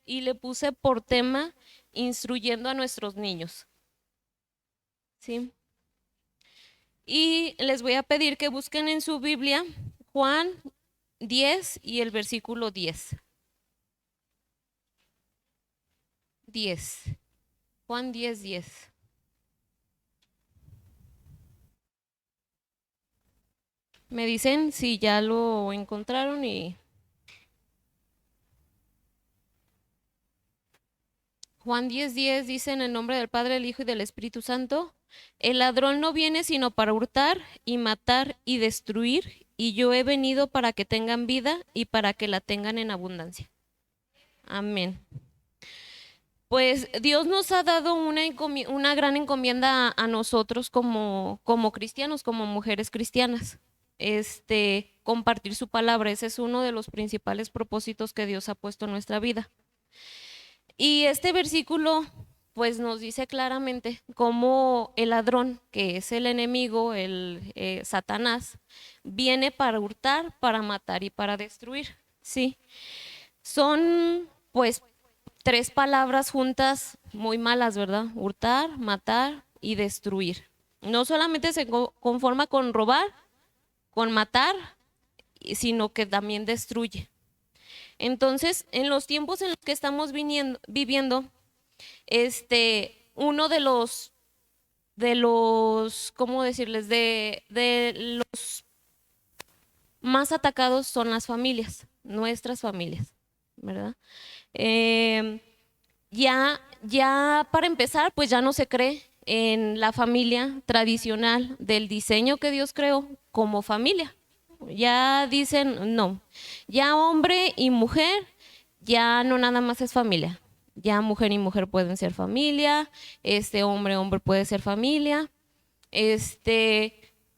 y le puse por tema instruyendo a nuestros niños. ¿Sí? Y les voy a pedir que busquen en su Biblia Juan 10 y el versículo 10. 10. Juan 10, 10. Me dicen si ya lo encontraron y... Juan 10, 10 dice en el nombre del Padre, del Hijo y del Espíritu Santo, el ladrón no viene sino para hurtar y matar y destruir, y yo he venido para que tengan vida y para que la tengan en abundancia. Amén. Pues Dios nos ha dado una gran encomienda a nosotros como cristianos, como mujeres cristianas. Compartir su palabra, ese es uno de los principales propósitos que Dios ha puesto en nuestra vida. Y este versículo pues nos dice claramente cómo el ladrón, que es el enemigo, el Satanás, viene para hurtar, para matar y para destruir. Sí, son pues tres palabras juntas muy malas, ¿verdad? Hurtar, matar y destruir. No solamente se conforma con robar, con matar, sino que también destruye. Entonces, en los tiempos en los que estamos viviendo, uno de los, ¿cómo decirles? De los más atacados son las familias, nuestras familias, ¿verdad? Ya para empezar, pues ya no se cree en la familia tradicional del diseño que Dios creó como familia. Ya dicen, no, ya hombre y mujer, ya no nada más es familia. Ya mujer y mujer pueden ser familia, hombre puede ser familia.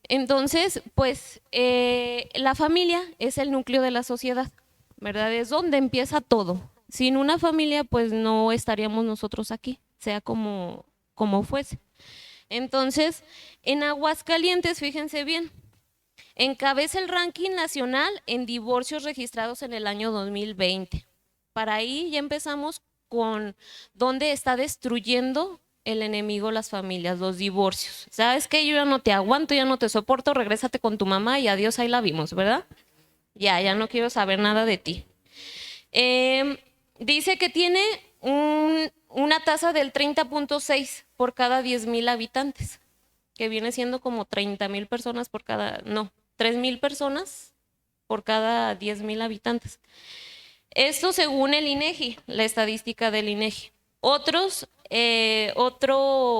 Entonces, pues la familia es el núcleo de la sociedad, ¿verdad? Es donde empieza todo. Sin una familia, pues no estaríamos nosotros aquí, sea como fuese. Entonces, en Aguascalientes, fíjense bien, encabeza el ranking nacional en divorcios registrados en el año 2020. Para ahí ya empezamos con dónde está destruyendo el enemigo las familias, los divorcios. ¿Sabes qué? Yo ya no te aguanto, ya no te soporto, regrésate con tu mamá y adiós, ahí la vimos, ¿verdad? Ya no quiero saber nada de ti. Dice que tiene una tasa del 30.6 por cada 10,000 habitantes, que viene siendo como 30,000 personas por cada, no, 3,000 personas por cada 10,000 habitantes. Esto según el INEGI, la estadística del INEGI. Otro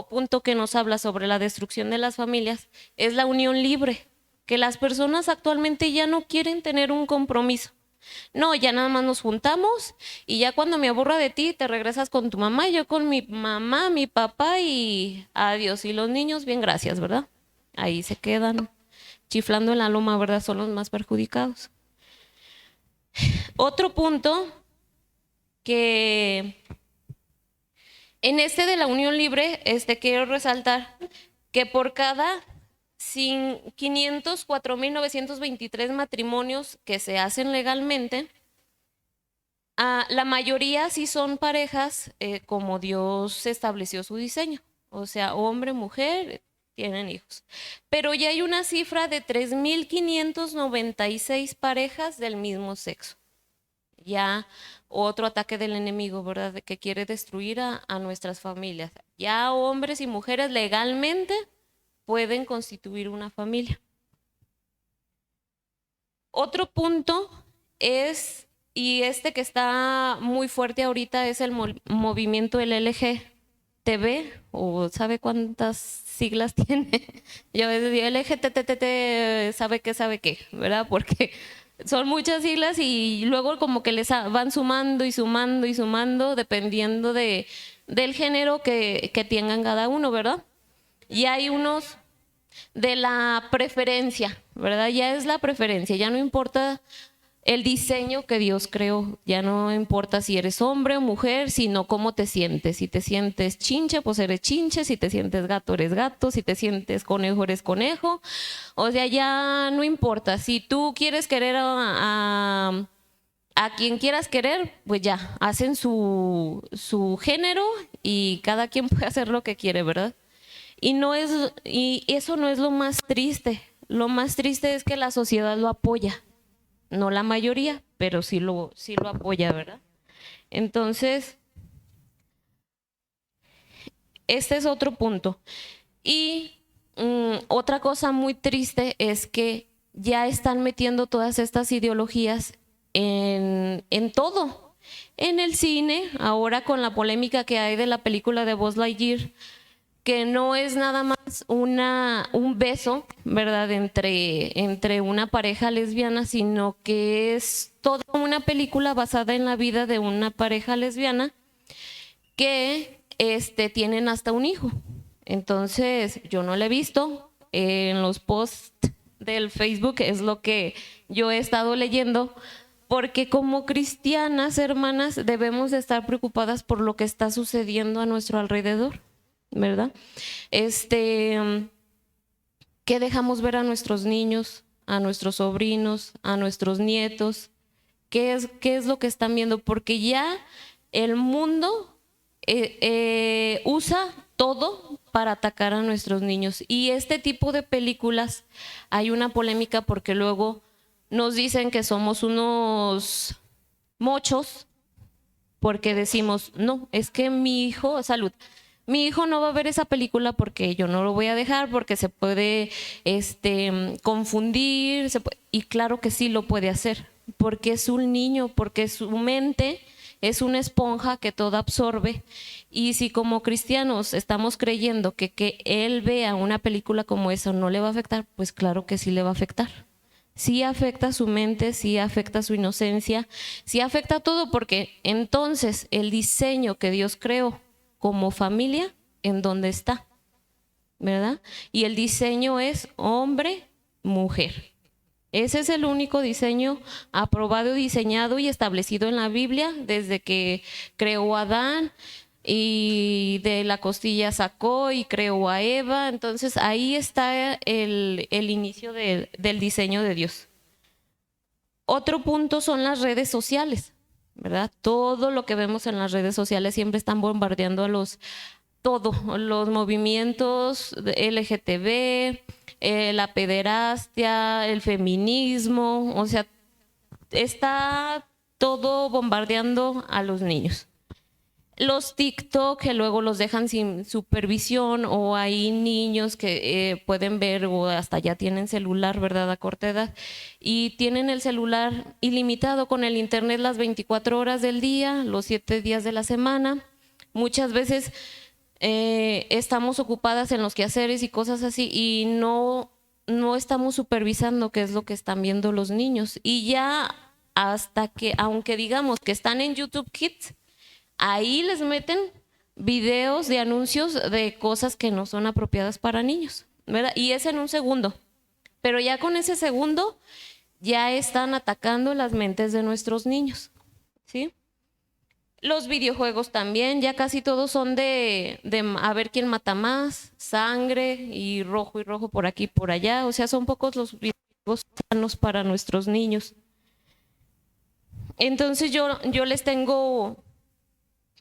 punto que nos habla sobre la destrucción de las familias es la unión libre, que las personas actualmente ya no quieren tener un compromiso. No, ya nada más nos juntamos y ya cuando me aburra de ti te regresas con tu mamá, yo con mi mamá, mi papá y adiós. Y los niños, bien, gracias, ¿verdad? Ahí se quedan chiflando en la loma, ¿verdad? Son los más perjudicados. Otro punto que en de la unión libre, quiero resaltar que por cada 504,923 matrimonios que se hacen legalmente, la mayoría sí son parejas como Dios estableció su diseño, o sea, hombre, mujer, tienen hijos. Pero ya hay una cifra de 3,596 parejas del mismo sexo. Ya otro ataque del enemigo, ¿verdad? Que quiere destruir a nuestras familias. Ya hombres y mujeres legalmente pueden constituir una familia. Otro punto es, y que está muy fuerte ahorita, es el movimiento LGTB, o ¿sabe cuántas siglas tiene? Yo a veces digo LGTT, sabe qué, ¿verdad? Porque son muchas siglas y luego como que les van sumando y sumando y sumando dependiendo del género que tengan cada uno, ¿verdad? Y hay unos de la preferencia, ¿verdad? Ya es la preferencia, ya no importa el diseño que Dios creó, ya no importa si eres hombre o mujer, sino cómo te sientes. Si te sientes chinche, pues eres chinche, si te sientes gato, eres gato, si te sientes conejo, eres conejo. O sea, ya no importa. Si tú quieres querer a a quien quieras querer, pues ya, hacen su género y cada quien puede hacer lo que quiere, ¿verdad? Y eso no es lo más triste. Lo más triste es que la sociedad lo apoya. No la mayoría, pero sí lo apoya, ¿verdad? Entonces, este es otro punto. Y otra cosa muy triste es que ya están metiendo todas estas ideologías en todo. En el cine, ahora con la polémica que hay de la película de Buzz Lightyear, que no es nada más un beso, ¿verdad?, entre una pareja lesbiana, sino que es toda una película basada en la vida de una pareja lesbiana que tienen hasta un hijo. Entonces, yo no la he visto. En los posts del Facebook es lo que yo he estado leyendo, porque como cristianas, hermanas, debemos de estar preocupadas por lo que está sucediendo a nuestro alrededor, ¿verdad? ¿Qué dejamos ver a nuestros niños, a nuestros sobrinos, a nuestros nietos? ¿Qué es lo que están viendo? Porque ya el mundo usa todo para atacar a nuestros niños. Y este tipo de películas, hay una polémica porque luego nos dicen que somos unos mochos porque decimos, no, es que mi hijo, salud, mi hijo no va a ver esa película porque yo no lo voy a dejar, porque se puede confundir, y claro que sí lo puede hacer, porque es un niño, porque su mente es una esponja que todo absorbe. Y si como cristianos estamos creyendo que él vea una película como esa no le va a afectar, pues claro que sí le va a afectar. Sí afecta su mente, sí afecta su inocencia, sí afecta todo, porque entonces el diseño que Dios creó como familia, ¿en dónde está? ¿Verdad? Y el diseño es hombre, mujer. Ese es el único diseño aprobado, diseñado y establecido en la Biblia desde que creó a Adán y de la costilla sacó y creó a Eva. Entonces ahí está el inicio del diseño de Dios. Otro punto son las redes sociales, ¿verdad? Todo lo que vemos en las redes sociales siempre están bombardeando a los movimientos LGTB, la pederastia, el feminismo, o sea, está todo bombardeando a los niños. Los TikTok que luego los dejan sin supervisión, o hay niños que pueden ver o hasta ya tienen celular, ¿verdad?, a corta edad, y tienen el celular ilimitado con el internet las 24 horas del día, los 7 días de la semana. Muchas veces estamos ocupadas en los quehaceres y cosas así y no estamos supervisando qué es lo que están viendo los niños. Y ya hasta que, aunque digamos que están en YouTube Kids, ahí les meten videos de anuncios de cosas que no son apropiadas para niños, ¿verdad? Y es en un segundo. Pero ya con ese segundo ya están atacando las mentes de nuestros niños, ¿sí? Los videojuegos también, ya casi todos son de a ver quién mata más, sangre y rojo por aquí y por allá. O sea, son pocos los videojuegos sanos para nuestros niños. Entonces yo les tengo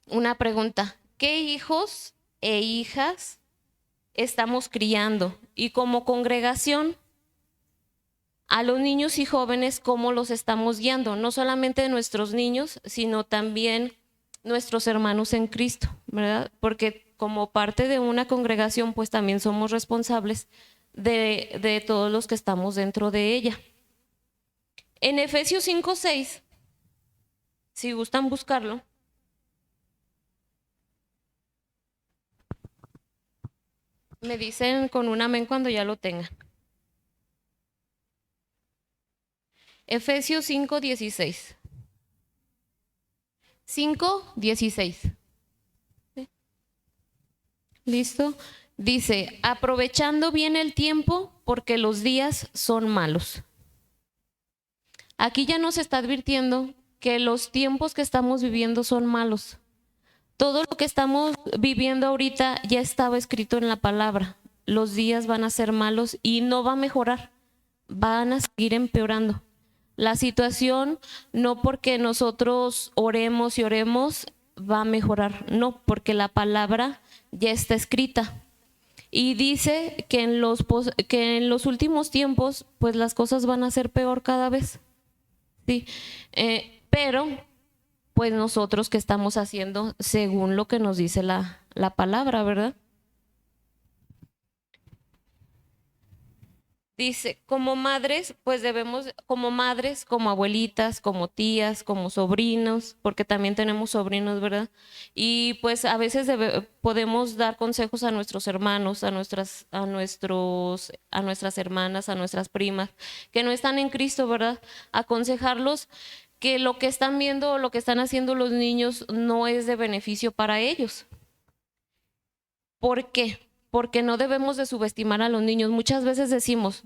una pregunta. ¿Qué hijos e hijas estamos criando? Y como congregación, a los niños y jóvenes, ¿cómo los estamos guiando? No solamente nuestros niños, sino también nuestros hermanos en Cristo, ¿verdad? Porque como parte de una congregación, pues también somos responsables de todos los que estamos dentro de ella. En Efesios 5:6, si gustan buscarlo, me dicen con un amén cuando ya lo tengan. Efesios 5:16. 5:16. ¿Listo? Dice, aprovechando bien el tiempo porque los días son malos. Aquí ya nos está advirtiendo que los tiempos que estamos viviendo son malos. Todo lo que estamos viviendo ahorita ya estaba escrito en la palabra. Los días van a ser malos y no va a mejorar, van a seguir empeorando. La situación, no porque nosotros oremos y oremos, va a mejorar. No, porque la palabra ya está escrita. Y dice que que en los últimos tiempos, pues las cosas van a ser peor cada vez. Sí. Pero, pues nosotros que estamos haciendo según lo que nos dice la palabra, ¿verdad? Dice, como madres, pues debemos, como madres, como abuelitas, como tías, como sobrinos, porque también tenemos sobrinos, ¿verdad? Y pues a veces podemos dar consejos a nuestros hermanos, a nuestras hermanas, a nuestras primas, que no están en Cristo, ¿verdad? Aconsejarlos que lo que están viendo o lo que están haciendo los niños no es de beneficio para ellos. ¿Por qué? Porque no debemos de subestimar a los niños. Muchas veces decimos,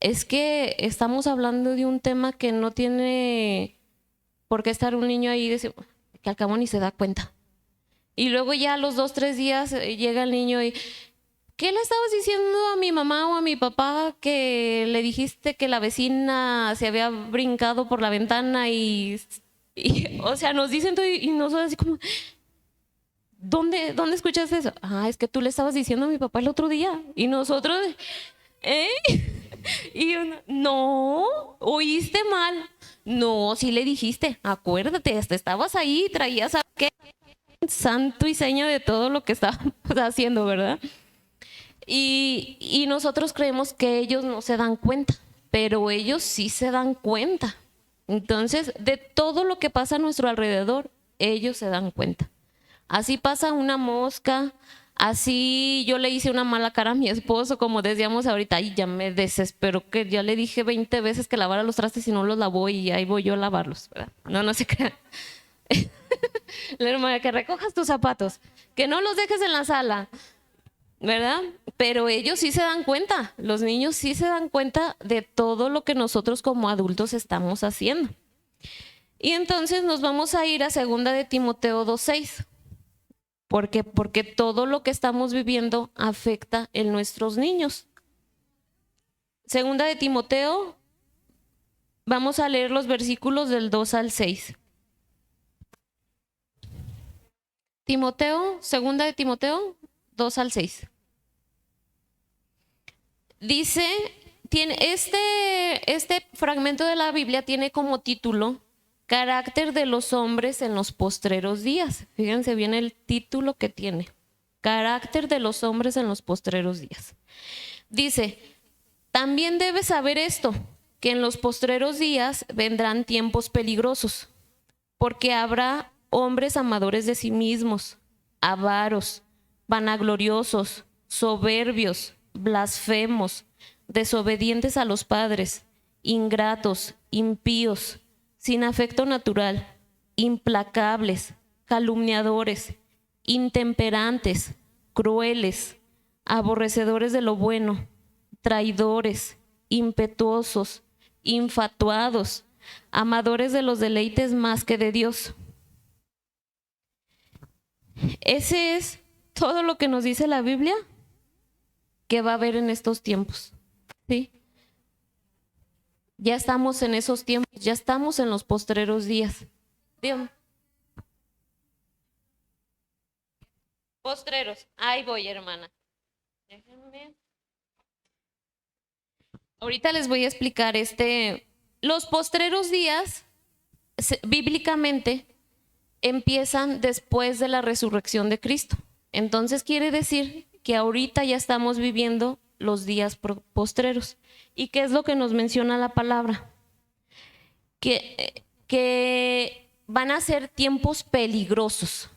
es que estamos hablando de un tema que no tiene por qué estar un niño ahí, que al cabo ni se da cuenta. Y luego ya a los 2, 3 días llega el niño y, ¿qué le estabas diciendo a mi mamá o a mi papá que le dijiste que la vecina se había brincado por la ventana y o sea, nos dicen todo y nosotros así como, ¿dónde escuchaste eso? Ah, es que tú le estabas diciendo a mi papá el otro día. Y nosotros, ¿eh? Y uno, no, oíste mal. No, sí le dijiste, acuérdate, hasta estabas ahí, traías a qué santo y seña de todo lo que estábamos haciendo, ¿verdad? Y nosotros creemos que ellos no se dan cuenta, pero ellos sí se dan cuenta. Entonces, de todo lo que pasa a nuestro alrededor, ellos se dan cuenta. Así pasa una mosca, así yo le hice una mala cara a mi esposo, como decíamos ahorita, y ya me desesperó que ya le dije 20 veces que lavara los trastes y no los lavó y ahí voy yo a lavarlos, ¿verdad? No se crean. La hermana, que recojas tus zapatos, que no los dejes en la sala, ¿verdad? Pero ellos sí se dan cuenta, los niños sí se dan cuenta de todo lo que nosotros como adultos estamos haciendo. Y entonces nos vamos a ir a 2 de Timoteo 2:6. Porque todo lo que estamos viviendo afecta en nuestros niños. 2 de Timoteo, vamos a leer los versículos del 2 al 6. Timoteo, 2 de Timoteo, 2 al 6. Dice, este fragmento de la Biblia tiene como título Carácter de los hombres en los postreros días. Fíjense bien el título que tiene. Carácter de los hombres en los postreros días. Dice, también debes saber esto, que en los postreros días vendrán tiempos peligrosos, porque habrá hombres amadores de sí mismos, avaros, vanagloriosos, soberbios, blasfemos, desobedientes a los padres, ingratos, impíos, sin afecto natural, implacables, calumniadores, intemperantes, crueles, aborrecedores de lo bueno, traidores, impetuosos, infatuados, amadores de los deleites más que de Dios. Ese es todo lo que nos dice la Biblia que va a haber en estos tiempos, ¿sí? Ya estamos en esos tiempos, ya estamos en los postreros días. Dígame. Postreros, ahí voy, hermana. Déjenme. Ahorita les voy a explicar los postreros días, bíblicamente, empiezan después de la resurrección de Cristo. Entonces quiere decir que ahorita ya estamos viviendo los días postreros. ¿Y qué es lo que nos menciona la palabra? Que van a ser tiempos peligrosos.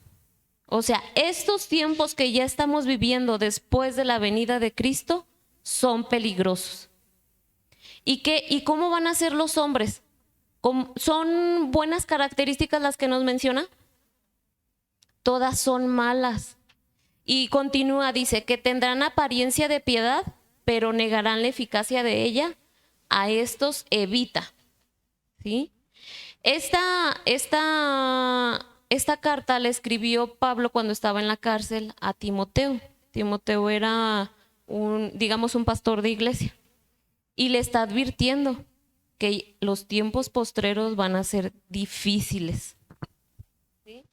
O sea, estos tiempos que ya estamos viviendo después de la venida de Cristo son peligrosos. ¿Y cómo van a ser los hombres? ¿Son buenas características las que nos menciona? Todas son malas. Y continúa, dice, que tendrán apariencia de piedad, pero negarán la eficacia de ella. A estos evita. ¿Sí? Esta carta la escribió Pablo cuando estaba en la cárcel a Timoteo. Timoteo era un pastor de iglesia. Y le está advirtiendo que los tiempos postreros van a ser difíciles. ¿Sí?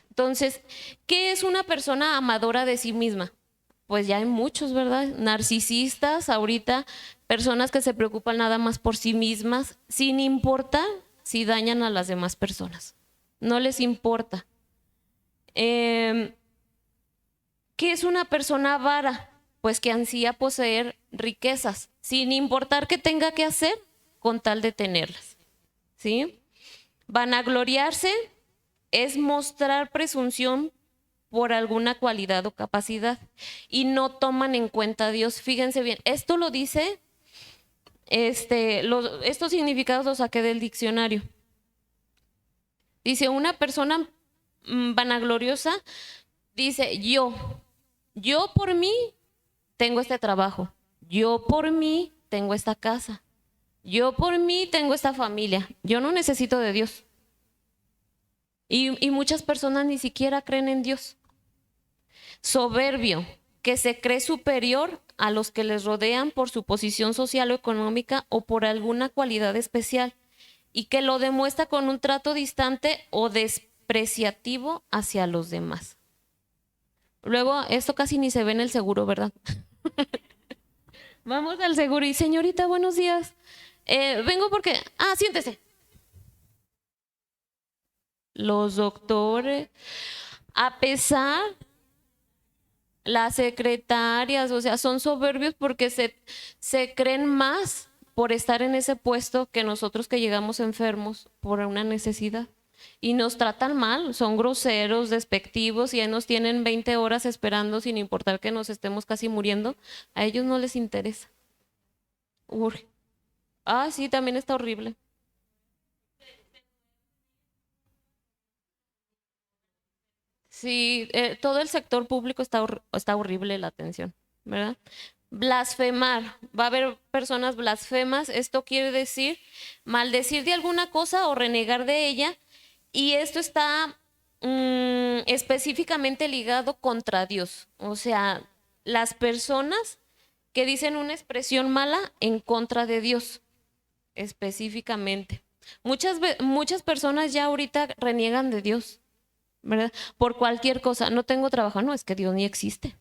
Entonces, ¿qué es una persona amadora de sí misma? Pues ya hay muchos, ¿verdad? Narcisistas ahorita, personas que se preocupan nada más por sí mismas, sin importar si dañan a las demás personas. No les importa. ¿Qué es una persona avara? Pues que ansía poseer riquezas, sin importar qué tenga que hacer con tal de tenerlas. ¿Sí? Vanagloriarse es mostrar presunción por alguna cualidad o capacidad y no toman en cuenta a Dios. Fíjense bien, esto lo dice, estos significados los saqué del diccionario. Dice, una persona vanagloriosa, dice, yo por mí tengo este trabajo, yo por mí tengo esta casa, yo por mí tengo esta familia, yo no necesito de Dios. Y muchas personas ni siquiera creen en Dios. Soberbio, que se cree superior a los que les rodean por su posición social o económica o por alguna cualidad especial y que lo demuestra con un trato distante o despreciativo hacia los demás. Luego, esto casi ni se ve en el seguro, ¿verdad? Vamos al seguro y señorita, buenos días. Vengo porque... siéntese. Los doctores, a pesar, las secretarias, o sea, son soberbios porque se creen más por estar en ese puesto que nosotros que llegamos enfermos por una necesidad. Y nos tratan mal, son groseros, despectivos y ahí nos tienen 20 horas esperando sin importar que nos estemos casi muriendo. A ellos no les interesa. Urge. Sí, también está horrible. Sí, todo el sector público está horrible la atención, ¿verdad? Blasfemar, va a haber personas blasfemas, esto quiere decir maldecir de alguna cosa o renegar de ella, y esto está específicamente ligado contra Dios, o sea, las personas que dicen una expresión mala en contra de Dios, específicamente. Muchas personas ya ahorita reniegan de Dios, ¿verdad? Por cualquier cosa, no tengo trabajo, no, es que Dios ni existe.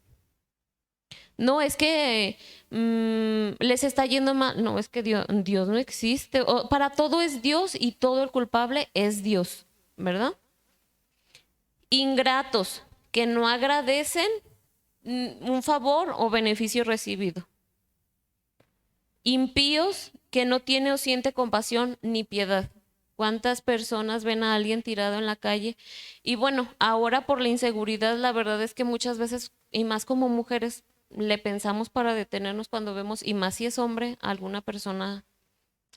No, es que les está yendo mal, no, es que Dios no existe. Para todo es Dios y todo el culpable es Dios, ¿verdad? Ingratos, que no agradecen un favor o beneficio recibido. Impíos, que no tiene o siente compasión ni piedad. ¿Cuántas personas ven a alguien tirado en la calle? Y bueno, ahora por la inseguridad, la verdad es que muchas veces, y más como mujeres, le pensamos para detenernos cuando vemos, y más si es hombre, alguna persona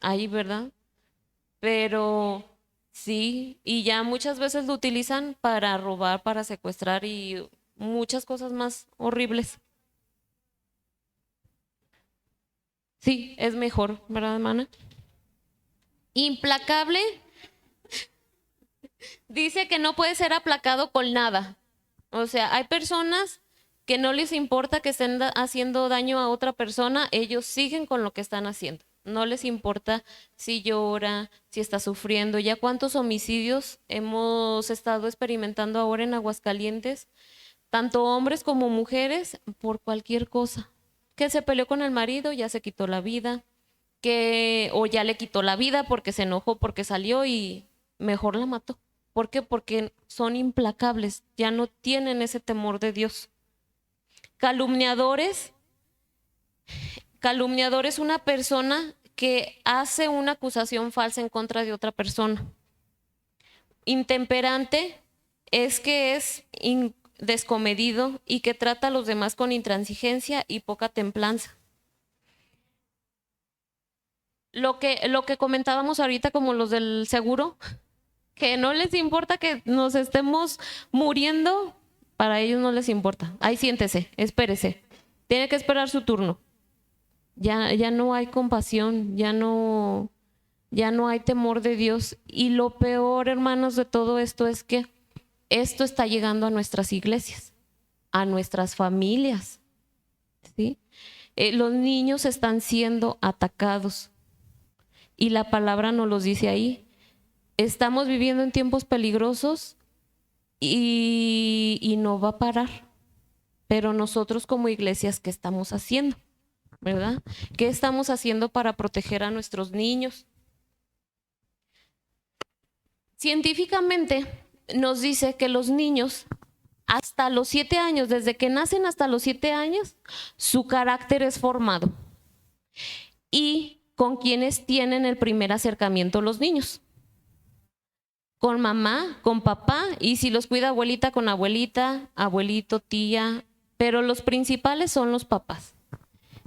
ahí, ¿verdad? Pero sí, y ya muchas veces lo utilizan para robar, para secuestrar y muchas cosas más horribles. Sí, es mejor, ¿verdad, hermana? Implacable, dice que no puede ser aplacado con nada. O sea, hay personas que no les importa que estén haciendo daño a otra persona, ellos siguen con lo que están haciendo. No les importa si llora, si está sufriendo. Ya cuántos homicidios hemos estado experimentando ahora en Aguascalientes, tanto hombres como mujeres, por cualquier cosa. Que se peleó con el marido, ya se quitó la vida, o ya le quitó la vida porque se enojó, porque salió y mejor la mató. ¿Por qué? Porque son implacables, ya no tienen ese temor de Dios. Calumniadores. Calumniador es una persona que hace una acusación falsa en contra de otra persona. Intemperante es que es descomedido y que trata a los demás con intransigencia y poca templanza. Lo que comentábamos ahorita como los del seguro, que no les importa que nos estemos muriendo, para ellos no les importa. Ahí siéntese, espérese. Tiene que esperar su turno. Ya no hay compasión, ya no hay temor de Dios. Y lo peor, hermanos, de todo esto es que esto está llegando a nuestras iglesias, a nuestras familias, ¿sí? Los niños están siendo atacados. y la palabra nos los dice ahí. Estamos viviendo en tiempos peligrosos y no va a parar. Pero nosotros como iglesias, ¿qué estamos haciendo? ¿Verdad? ¿Qué estamos haciendo para proteger a nuestros niños? Científicamente nos dice que los niños hasta los 7 años, desde que nacen hasta los 7 años, su carácter es formado. ¿Y con quienes tienen el primer acercamiento los niños? Con mamá, con papá, y si los cuida abuelita, con abuelita, abuelito, tía, pero los principales son los papás.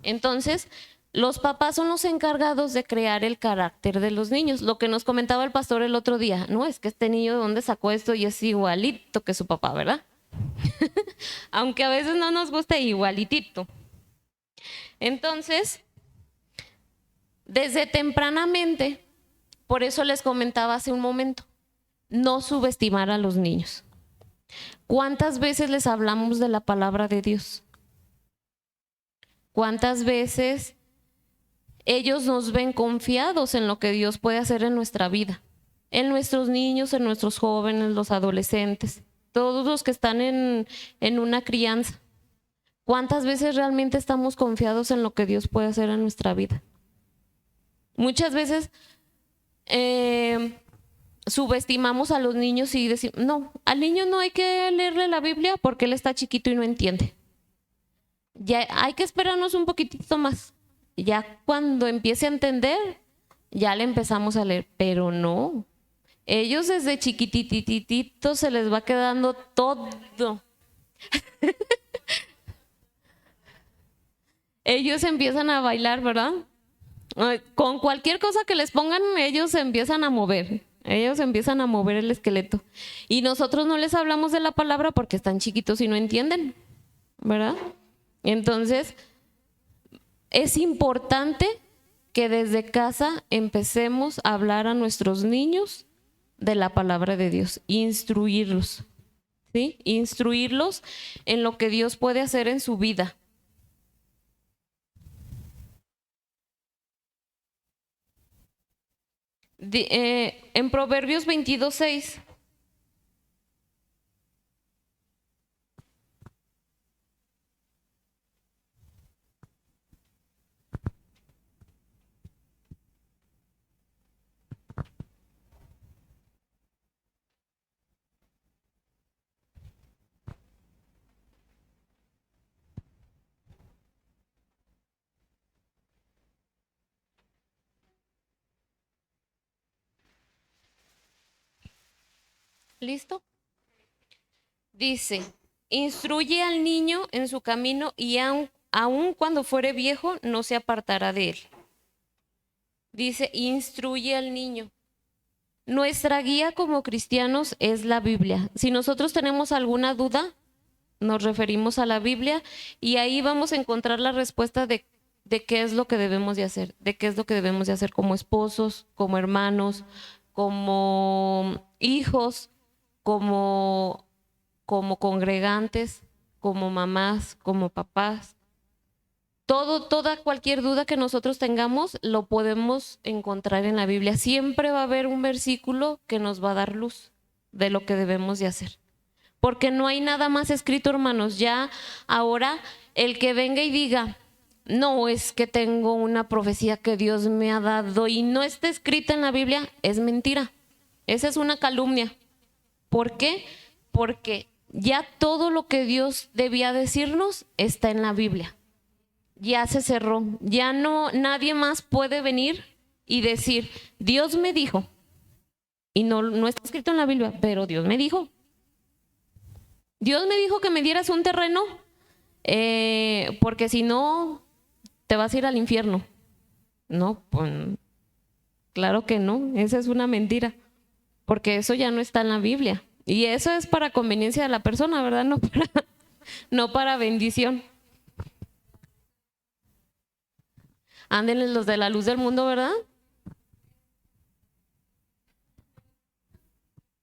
Entonces, los papás son los encargados de crear el carácter de los niños. Lo que nos comentaba el pastor el otro día, no, es que este niño de dónde sacó esto y es igualito que su papá, ¿verdad? Aunque a veces no nos guste igualitito. Entonces, desde tempranamente, por eso les comentaba hace un momento, no subestimar a los niños. ¿Cuántas veces les hablamos de la palabra de Dios? ¿Cuántas veces ellos nos ven confiados en lo que Dios puede hacer en nuestra vida? En nuestros niños, en nuestros jóvenes, los adolescentes, todos los que están en una crianza. ¿Cuántas veces realmente estamos confiados en lo que Dios puede hacer en nuestra vida? Muchas veces subestimamos a los niños y decimos, no, al niño no hay que leerle la Biblia porque él está chiquito y no entiende. Ya hay que esperarnos un poquitito más. Ya cuando empiece a entender, ya le empezamos a leer, pero no. Ellos desde chiquititititos se les va quedando todo. Ellos empiezan a bailar, ¿verdad? Con cualquier cosa que les pongan, ellos se empiezan a mover. Ellos empiezan a mover el esqueleto. Y nosotros no les hablamos de la palabra porque están chiquitos y no entienden, ¿verdad? Entonces, es importante que desde casa empecemos a hablar a nuestros niños de la palabra de Dios, instruirlos, ¿sí? Instruirlos en lo que Dios puede hacer en su vida. En Proverbios 22:6. ¿Listo? Dice, instruye al niño en su camino y aun cuando fuere viejo no se apartará de él. Dice, instruye al niño. Nuestra guía como cristianos es la Biblia. Si nosotros tenemos alguna duda, nos referimos a la Biblia y ahí vamos a encontrar la respuesta de qué es lo que debemos de hacer, de qué es lo que debemos de hacer como esposos, como hermanos, como hijos, como congregantes, como mamás, como papás. Cualquier duda que nosotros tengamos, lo podemos encontrar en la Biblia. Siempre va a haber un versículo que nos va a dar luz de lo que debemos de hacer. Porque no hay nada más escrito, hermanos. Ya ahora el que venga y diga, no, es que tengo una profecía que Dios me ha dado y no está escrita en la Biblia, es mentira. Esa es una calumnia. ¿Por qué? Porque ya todo lo que Dios debía decirnos está en la Biblia. Ya se cerró. Ya no, nadie más puede venir y decir, Dios me dijo. Y no está escrito en la Biblia, pero Dios me dijo. Dios me dijo que me dieras un terreno, porque si no, te vas a ir al infierno. No, pues claro que no, esa es una mentira, porque eso ya no está en la Biblia. Y eso es para conveniencia de la persona, ¿verdad? No para bendición. Ándenles los de la luz del mundo, ¿verdad?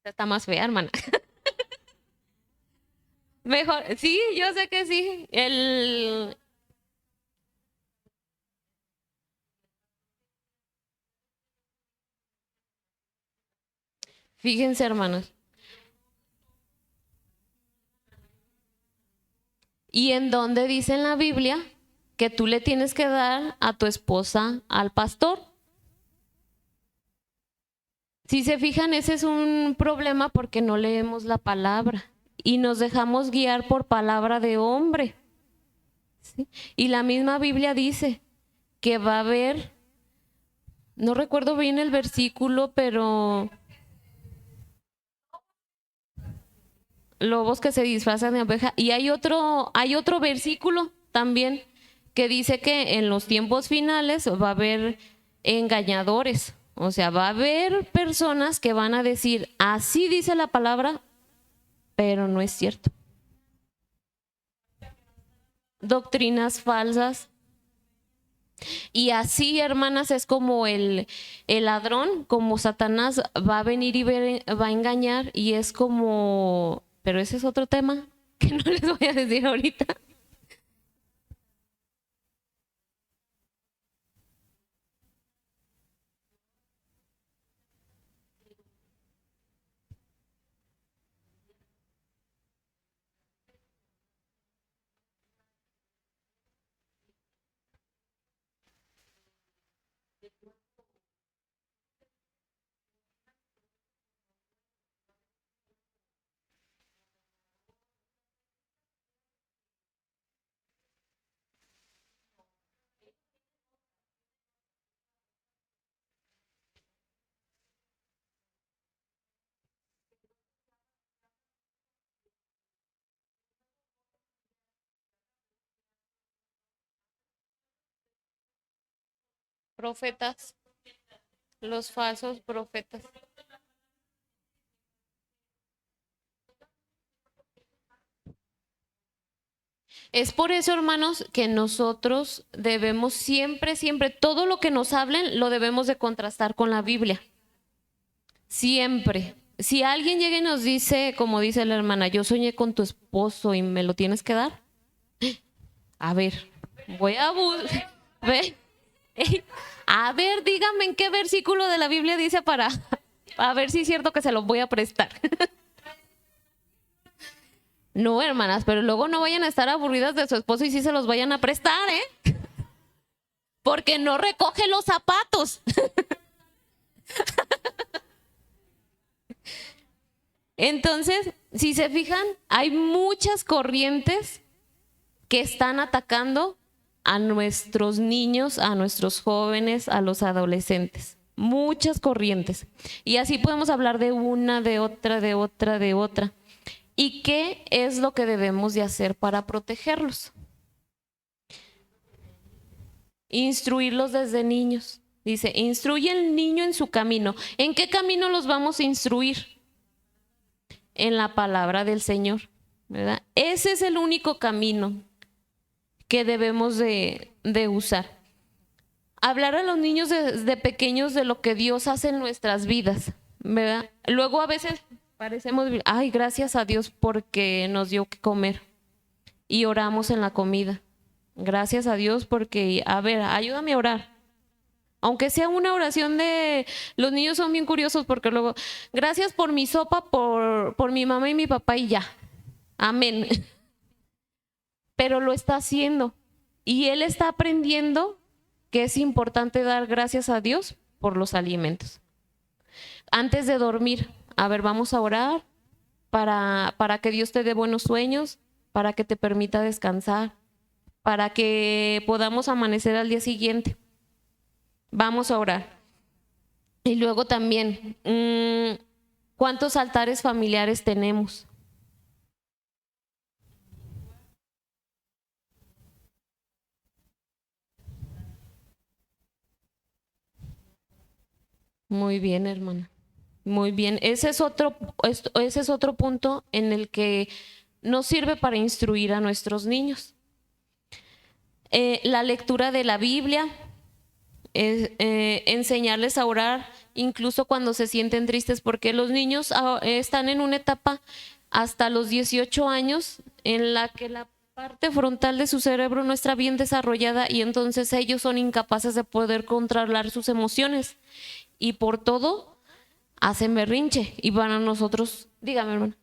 Está más fea, hermana. Mejor, sí, yo sé que sí. El, Fíjense, hermanos. ¿Y en dónde dice en la Biblia que tú le tienes que dar a tu esposa al pastor? Si se fijan, ese es un problema porque no leemos la palabra y nos dejamos guiar por palabra de hombre. ¿Sí? Y la misma Biblia dice que va a haber, no recuerdo bien el versículo, pero lobos que se disfrazan de oveja. Y hay otro versículo también que dice que en los tiempos finales va a haber engañadores. O sea, va a haber personas que van a decir, así dice la palabra, pero no es cierto. Doctrinas falsas. Y así, hermanas, es como el ladrón, como Satanás va a venir y va a engañar, y es como, pero ese es otro tema que no les voy a decir ahorita. Profetas, los falsos profetas. Es por eso, hermanos, que nosotros debemos siempre, siempre, todo lo que nos hablen lo debemos de contrastar con la Biblia. Siempre. Si alguien llega y nos dice, como dice la hermana, yo soñé con tu esposo y me lo tienes que dar. A ver, voy a ver. A ver, díganme en qué versículo de la Biblia dice para a ver si es cierto que se los voy a prestar. No, hermanas, pero luego no vayan a estar aburridas de su esposo y sí se los vayan a prestar, ¿eh? Porque no recoge los zapatos. Entonces, si se fijan, hay muchas corrientes que están atacando a nuestros niños, a nuestros jóvenes, a los adolescentes. Muchas corrientes. Y así podemos hablar de una, de otra, de otra, de otra. ¿Y qué es lo que debemos de hacer para protegerlos? Instruirlos desde niños. Dice, instruye al niño en su camino. ¿En qué camino los vamos a instruir? En la palabra del Señor, ¿verdad? Ese es el único camino que debemos de usar. Hablar a los niños desde pequeños de lo que Dios hace en nuestras vidas, ¿verdad? Luego a veces parecemos, ay, gracias a Dios porque nos dio que comer y oramos en la comida. Gracias a Dios porque, a ver, ayúdame a orar. Aunque sea una oración de, los niños son bien curiosos porque luego, gracias por mi sopa, por mi mamá y mi papá y ya. Amén. Pero lo está haciendo y él está aprendiendo que es importante dar gracias a Dios por los alimentos. Antes de dormir, a ver, vamos a orar para que Dios te dé buenos sueños, para que te permita descansar, para que podamos amanecer al día siguiente. Vamos a orar. Y luego también, ¿cuántos altares familiares tenemos? Muy bien, hermana. Muy bien. Ese es otro punto en el que nos sirve para instruir a nuestros niños. La lectura de la Biblia, enseñarles a orar incluso cuando se sienten tristes, porque los niños están en una etapa hasta los 18 años en la que la parte frontal de su cerebro no está bien desarrollada y entonces ellos son incapaces de poder controlar sus emociones y por todo hacen berrinche. Y para nosotros, dígame, hermano.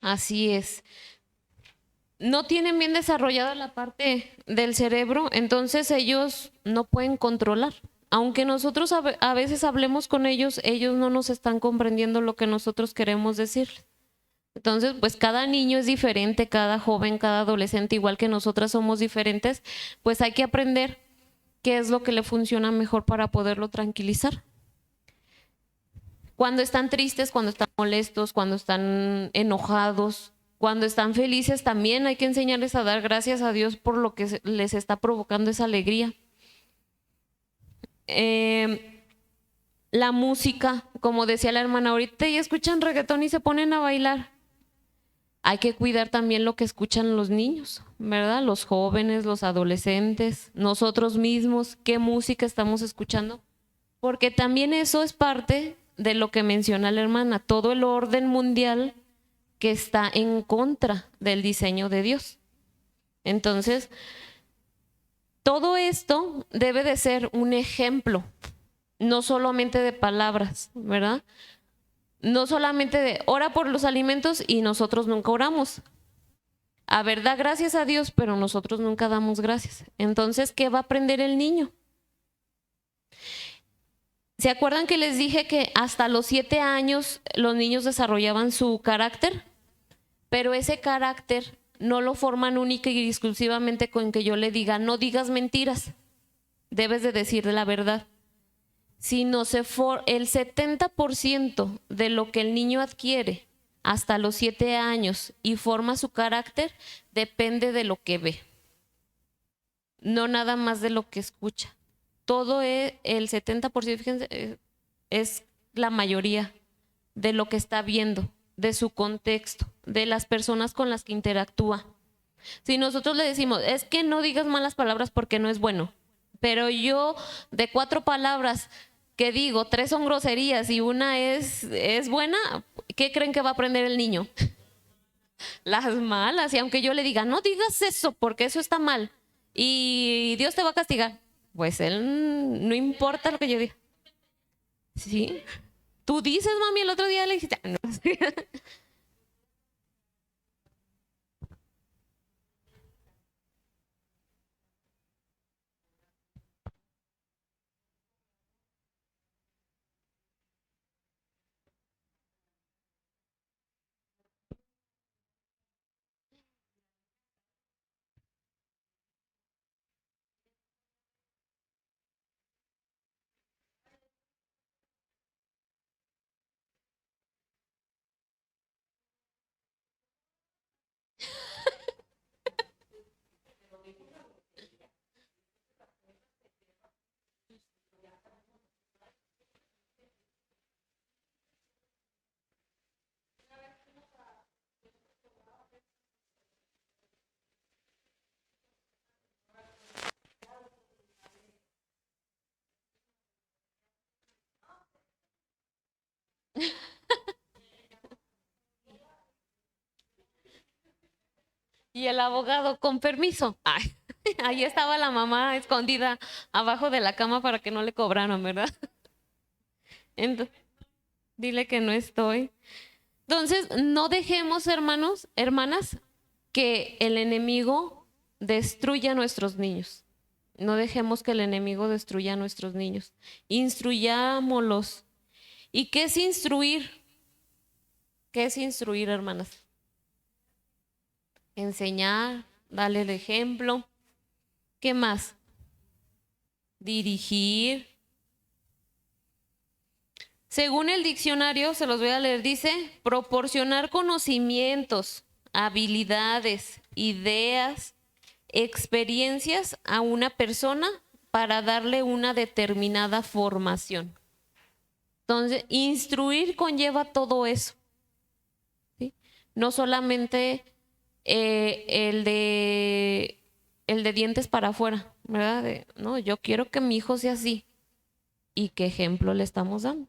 Así es. No tienen bien desarrollada la parte del cerebro, entonces ellos no pueden controlar. Aunque nosotros a veces hablemos con ellos, ellos no nos están comprendiendo lo que nosotros queremos decir. Entonces, pues cada niño es diferente, cada joven, cada adolescente, igual que nosotras somos diferentes, pues hay que aprender qué es lo que le funciona mejor para poderlo tranquilizar. Cuando están tristes, cuando están molestos, cuando están enojados, cuando están felices, también hay que enseñarles a dar gracias a Dios por lo que les está provocando esa alegría. La música, como decía la hermana, ahorita ya escuchan reggaetón y se ponen a bailar. Hay que cuidar también lo que escuchan los niños, ¿verdad? Los jóvenes, los adolescentes, nosotros mismos, qué música estamos escuchando, porque también eso es parte de lo que menciona la hermana, todo el orden mundial que está en contra del diseño de Dios. Entonces, todo esto debe de ser un ejemplo, no solamente de palabras, ¿verdad? No solamente de ora por los alimentos y nosotros nunca oramos. A ver, da gracias a Dios, pero nosotros nunca damos gracias. Entonces, ¿qué va a aprender el niño? ¿Se acuerdan que les dije que hasta los 7 años los niños desarrollaban su carácter? Pero ese carácter no lo forman única y exclusivamente con que yo le diga, no digas mentiras, debes de decir la verdad. Sino el 70% de lo que el niño adquiere hasta los 7 años y forma su carácter depende de lo que ve, no nada más de lo que escucha. Todo el 70%, fíjense, es la mayoría de lo que está viendo, de su contexto, de las personas con las que interactúa. Si nosotros le decimos, es que no digas malas palabras porque no es bueno, pero yo de 4 palabras que digo, 3 son groserías y una es buena, ¿qué creen que va a aprender el niño? Las malas. Y aunque yo le diga, no digas eso porque eso está mal y Dios te va a castigar, pues él no importa lo que yo diga. Sí. Tú dices, mami, el otro día le dijiste, no. Y el abogado, con permiso. Ay, ahí estaba la mamá escondida abajo de la cama para que no le cobraran, ¿verdad? Entonces, dile que no estoy. Entonces, no dejemos, hermanos, hermanas, que el enemigo destruya a nuestros niños. No dejemos que el enemigo destruya a nuestros niños. Instruyámoslos. ¿Y qué es instruir? ¿Qué es instruir, hermanas? Enseñar, darle el ejemplo. ¿Qué más? Dirigir. Según el diccionario, se los voy a leer, dice, proporcionar conocimientos, habilidades, ideas, experiencias a una persona para darle una determinada formación. Entonces, instruir conlleva todo eso, ¿sí? No solamente el de dientes para afuera, ¿verdad? No, yo quiero que mi hijo sea así. ¿Y qué ejemplo le estamos dando?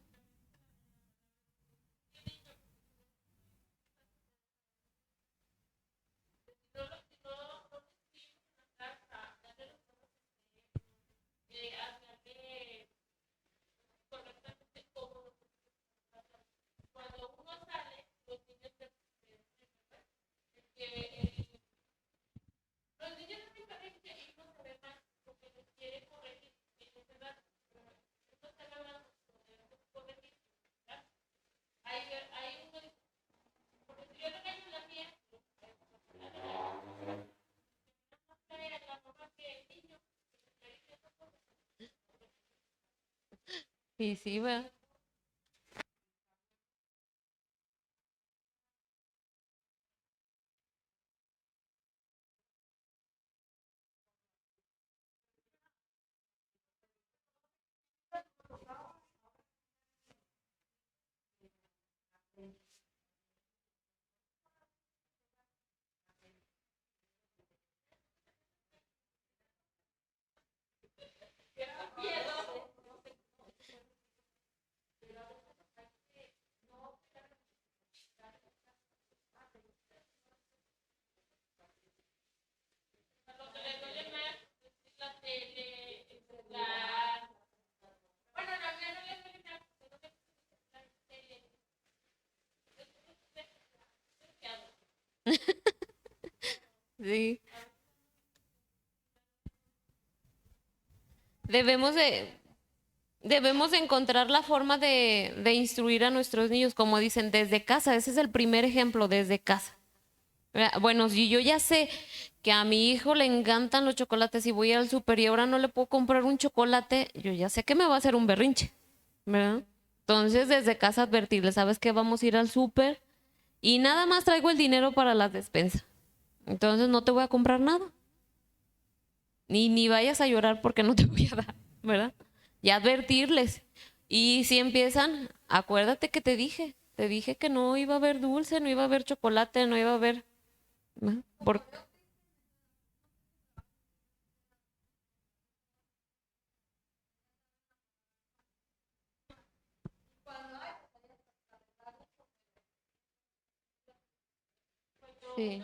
Y sí, ¿verdad? Sí. Debemos de encontrar la forma de instruir a nuestros niños, como dicen, desde casa. Ese es el primer ejemplo, desde casa. Bueno, si yo ya sé que a mi hijo le encantan los chocolates y voy al súper y ahora no le puedo comprar un chocolate, yo ya sé que me va a hacer un berrinche, ¿verdad? Entonces, desde casa advertirle, ¿sabes qué? Vamos a ir al súper y nada más traigo el dinero para las despensas. Entonces no te voy a comprar nada. Ni vayas a llorar porque no te voy a dar, ¿verdad? Y advertirles. Y si empiezan, acuérdate que te dije que no iba a haber dulce, no iba a haber chocolate, no iba a haber, ¿no? Sí.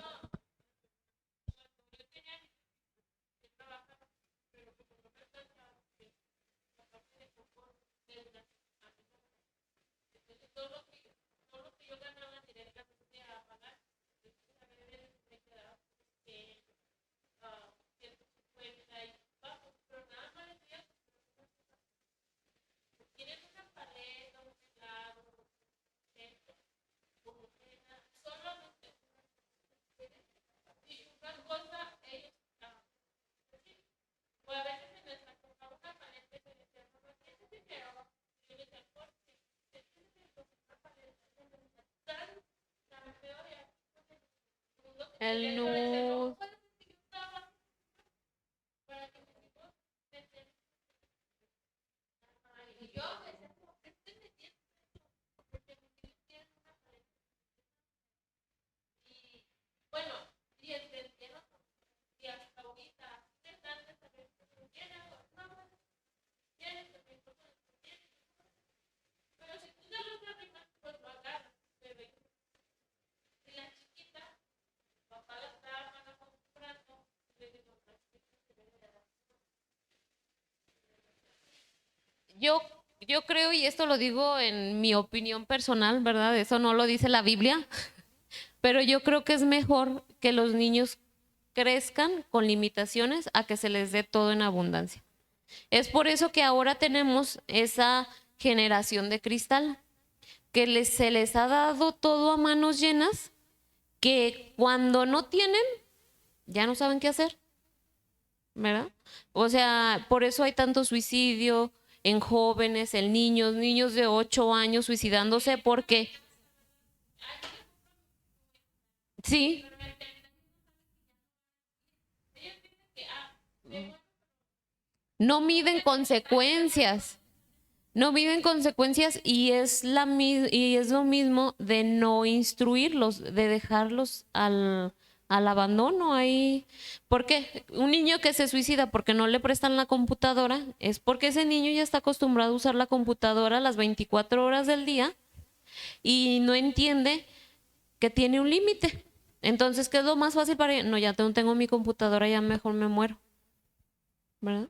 El no. Yo, yo creo, y esto lo digo en mi opinión personal, ¿verdad? Eso no lo dice la Biblia, pero yo creo que es mejor que los niños crezcan con limitaciones a que se les dé todo en abundancia. Es por eso que ahora tenemos esa generación de cristal, que se les ha dado todo a manos llenas, que cuando no tienen, ya no saben qué hacer, ¿verdad? O sea, por eso hay tanto suicidio en jóvenes, en niños, niños de 8 años suicidándose porque, sí, no miden consecuencias. No viven consecuencias y es y es lo mismo de no instruirlos, de dejarlos al abandono ahí. ¿Por qué? Un niño que se suicida porque no le prestan la computadora es porque ese niño ya está acostumbrado a usar la computadora las 24 horas del día y no entiende que tiene un límite. Entonces, ¿qué es lo más fácil para él? No, ya no tengo mi computadora, ya mejor me muero, ¿verdad?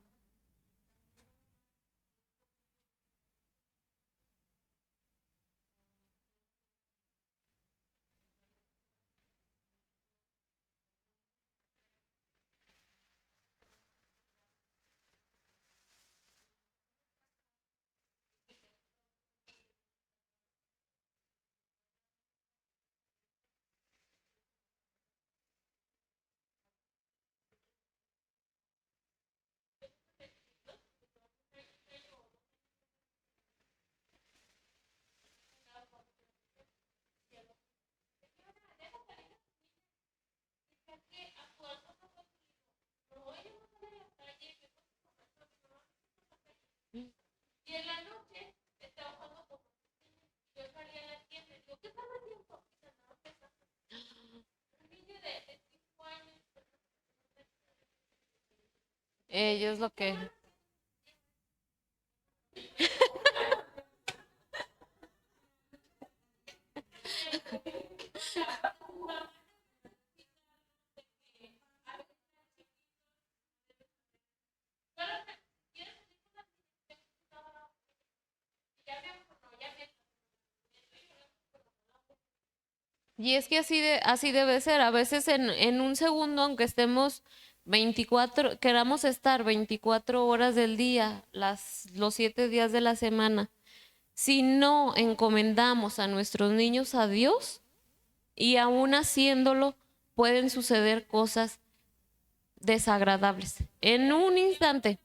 Ellos lo que... Y es que así debe ser. A veces en un segundo, aunque estemos 24, queramos estar 24 horas del día, los 7 días de la semana, si no encomendamos a nuestros niños a Dios y aún haciéndolo, pueden suceder cosas desagradables. En un instante.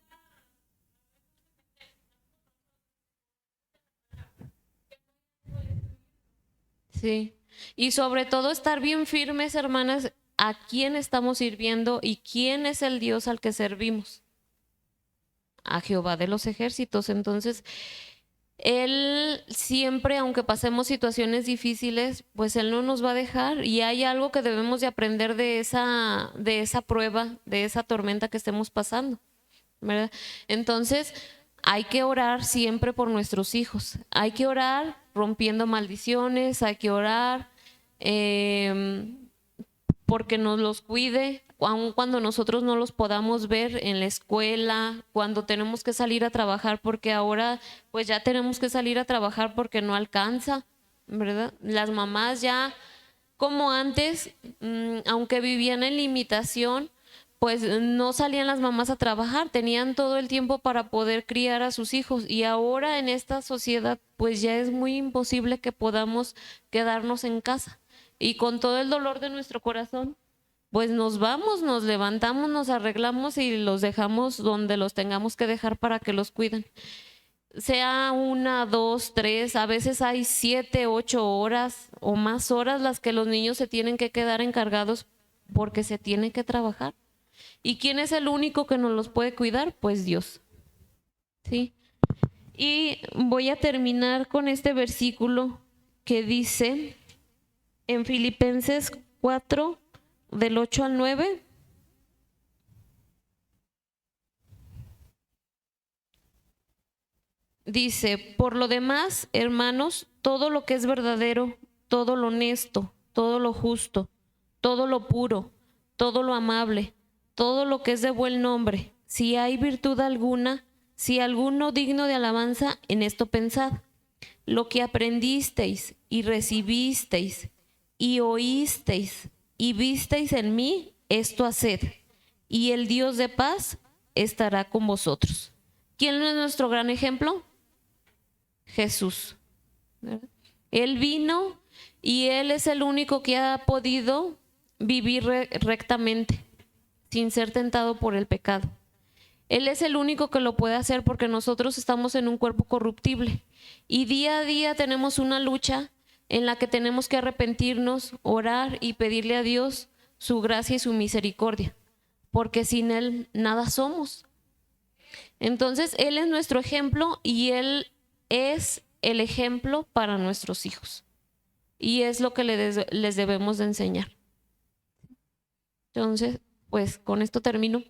Sí. Y sobre todo estar bien firmes, hermanas, a quién estamos sirviendo y quién es el Dios al que servimos. A Jehová de los ejércitos. Entonces, Él siempre, aunque pasemos situaciones difíciles, pues Él no nos va a dejar y hay algo que debemos de aprender de esa prueba, de esa tormenta que estemos pasando, ¿verdad? Entonces, hay que orar siempre por nuestros hijos, hay que orar rompiendo maldiciones, hay que orar porque nos los cuide, aun cuando nosotros no los podamos ver en la escuela, cuando tenemos que salir a trabajar, porque ahora pues ya tenemos que salir a trabajar porque no alcanza, ¿verdad? Las mamás ya, como antes, aunque vivían en limitación, pues no salían las mamás a trabajar, tenían todo el tiempo para poder criar a sus hijos y ahora en esta sociedad pues ya es muy imposible que podamos quedarnos en casa y con todo el dolor de nuestro corazón pues nos vamos, nos levantamos, nos arreglamos y los dejamos donde los tengamos que dejar para que los cuiden. Sea 1, 2, 3, a veces hay 7, 8 horas o más horas las que los niños se tienen que quedar encargados porque se tiene que trabajar. ¿Y quién es el único que nos los puede cuidar? Pues Dios. ¿Sí? Y voy a terminar con este versículo que dice en Filipenses 4, del 8 al 9. Dice, por lo demás, hermanos, todo lo que es verdadero, todo lo honesto, todo lo justo, todo lo puro, todo lo amable, todo lo que es de buen nombre, si hay virtud alguna, si alguno digno de alabanza, en esto pensad. Lo que aprendisteis y recibisteis y oísteis y visteis en mí, esto haced, y el Dios de paz estará con vosotros. ¿Quién es nuestro gran ejemplo? Jesús, ¿verdad? Él vino y Él es el único que ha podido vivir rectamente, sin ser tentado por el pecado. Él es el único que lo puede hacer porque nosotros estamos en un cuerpo corruptible y día a día tenemos una lucha en la que tenemos que arrepentirnos, orar y pedirle a Dios su gracia y su misericordia, porque sin Él nada somos. Entonces Él es nuestro ejemplo y Él es el ejemplo para nuestros hijos y es lo que les debemos de enseñar. Entonces, pues con esto termino.